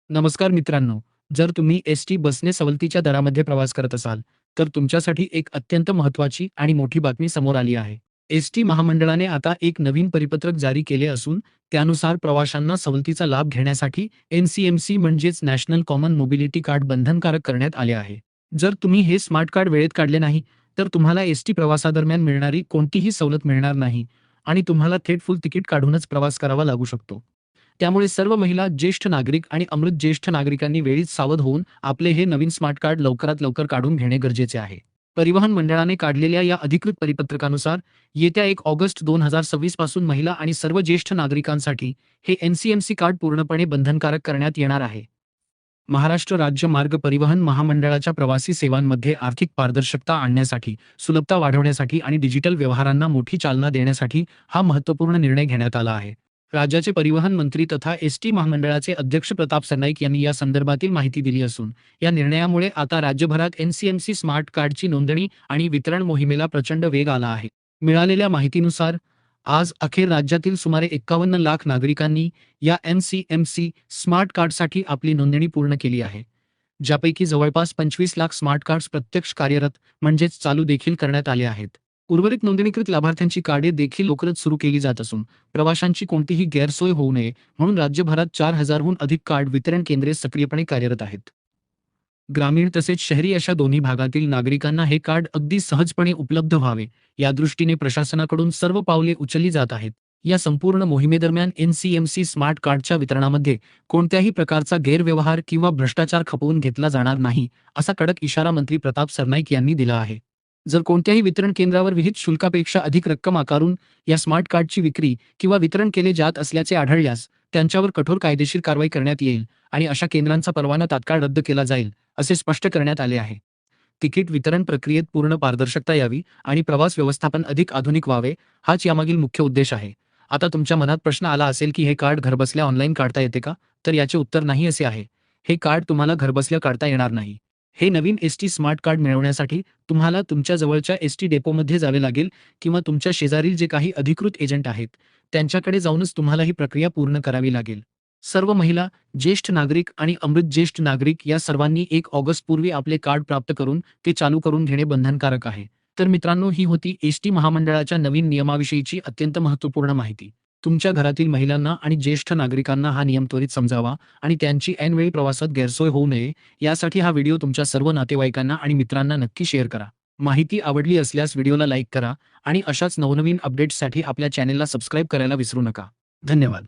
नमस्कार मित्रांनो, जर तुम्ही एस-टी बसने सवलतीच्या दरामध्ये प्रवास करत असाल, तर तुमच्यासाठी एक अत्यंत महत्त्वाची आणि मोठी बातमी समोर आली आहे. एस-टी महामंडळाने आता एक नवीन परिपत्रक जारी केले असून, त्यानुसार प्रवाशांना सवलतीचा लाभ घेण्यासाठी एन-सी-एम-सी म्हणजेच नॅशनल कॉमन मोबिलिटी कार्ड बंधनकारक करण्यात आले आहे. जर तुम्ही हे स्मार्ट कार्ड वेळेत काढले नाही, तर तुम्हाला एस-टी प्रवासादरम्यान मिळणारी कोणतीही सवलत मिळणार नाही आणि तुम्हाला थेट फुल तिकीट काढूनच प्रवास करावा लागू शकतो. त्यामुळे सर्व महिला, ज्येष्ठ नागरिक आणि अमृत ज्येष्ठ नागरिकांनी वेळीच सावध होऊन आपले हे नवीन स्मार्ट कार्ड लवकरात लवकर काढून घेणे गरजेचे आहे. परिवहन मंडळाने काढलेल्या या अधिकृत परिपत्रकानुसार येत्या 1 ऑगस्ट 2026 पासून महिला आणि सर्व ज्येष्ठ नागरिकांसाठी हे एन-सी-एम-सी कार्ड पूर्णपणे बंधनकारक करण्यात येणार आहे. महाराष्ट्र राज्य मार्ग परिवहन महामंडळाच्या प्रवासी सेवांमध्ये आर्थिक पारदर्शकता आणण्यासाठी, सुलभता वाढवण्यासाठी आणि डिजिटल व्यवहारांना मोठी चालना देण्यासाठी हा महत्त्वपूर्ण निर्णय घेण्यात आला आहे. राज्याचे परिवहन मंत्री तथा एस-टी महामंडळाचे अध्यक्ष प्रताप सरनाईक यांनी या संदर्भातील माहिती दिली असून, या निर्णयामुळे आता राज्यभरात एन-सी-एम-सी स्मार्ट कार्डची नोंदणी आणि वितरण मोहिमेला प्रचंड वेग आला आहे. मिळालेल्या माहितीनुसार आज अखेर राज्यातील सुमारे 51 लाख नागरिकांनी या एन-सी-एम-सी स्मार्ट कार्डसाठी आपली नोंदणी पूर्ण केली आहे. ज्यापैकी जवळपास 25 लाख स्मार्ट कार्ड्स प्रत्यक्ष कार्यरत म्हणजेच चालू देखील करण्यात आले आहेत. उर्वरित नोंदणीकृत लाभार्थ्यांची कार्डे देखील लवकरच सुरू केली जात असून, प्रवाशांची कोणतीही गैरसोय होऊ नये म्हणून राज्यभरात 4,000 हून अधिक कार्ड वितरण केंद्रे सक्रियपणे कार्यरत आहेत. ग्रामीण तसेच शहरी अशा दोन्ही भागातील नागरिकांना हे कार्ड अगदी सहजपणे उपलब्ध व्हावे, यादृष्टीने प्रशासनाकडून सर्व पावले उचलली जात आहेत. या संपूर्ण मोहिमेदरम्यान एन-सी-एम-सी स्मार्ट कार्डच्या वितरणामध्ये कोणत्याही प्रकारचा गैरव्यवहार किंवा भ्रष्टाचार खपवून घेतला जाणार नाही, असा कडक इशारा मंत्री प्रताप सरनाईक यांनी दिला आहे. जर कोणत्याही वितरण केंद्रावर विहित शुल्कापेक्षा अधिक रक्कम आकारून या स्मार्ट कार्डची विक्री किंवा वितरण केले जात असल्याचे आढळल्यास त्यांच्यावर कठोर कायदेशीर कारवाई करण्यात येईल आणि अशा केंद्रांचा परवाना तात्काळ रद्द केला जाईल, असे स्पष्ट करण्यात आले आहे. तिकीट वितरण प्रक्रियेत पूर्ण पारदर्शकता यावी आणि प्रवास व्यवस्थापन अधिक आधुनिक व्हावे, हाच यामागील मुख्य उद्देश आहे. आता तुमच्या मनात प्रश्न आला असेल की हे कार्ड घरबसल्या ऑनलाईन काढता येते का? तर याचे उत्तर नाही असे आहे. हे कार्ड तुम्हाला घरबसल्या काढता येणार नाही. हे नवीन एस-टी स्मार्ट कार्ड मिळवण्यासाठी तुम्हाला तुमच्या जवळच्या एस-टी डेपोमध्ये जावे लागेल किंवा तुमच्या शेजारील जे काही अधिकृत एजंट आहेत, त्यांच्याकडे जाऊनच तुम्हाला ही प्रक्रिया पूर्ण करावी लागेल. सर्व महिला, ज्येष्ठ नागरिक आणि अमृत ज्येष्ठ नागरिक या सर्वांनी 1 ऑगस्ट पूर्वी आपले कार्ड प्राप्त करून ते चालू करून घेणे बंधनकारक आहे. तर मित्रांनो, ही होती एस-टी महामंडळाच्या नवीन नियमाविषयीची अत्यंत महत्त्वपूर्ण माहिती. तुमच्या घरातील महिलांना आणि ज्येष्ठ नागरिकांना हा नियम त्वरित समजावा आणि त्यांची ऐनवेळी प्रवासात गैरसोय होऊ नये, यासाठी हा व्हिडिओ तुमच्या सर्व नातेवाईकांना आणि मित्रांना नक्की शेअर करा. माहिती आवडली असल्यास व्हिडिओला लाईक करा आणि अशाच नवनवीन अपडेट्ससाठी आपल्या चॅनेलला सबस्क्राईब करायला विसरू नका. धन्यवाद.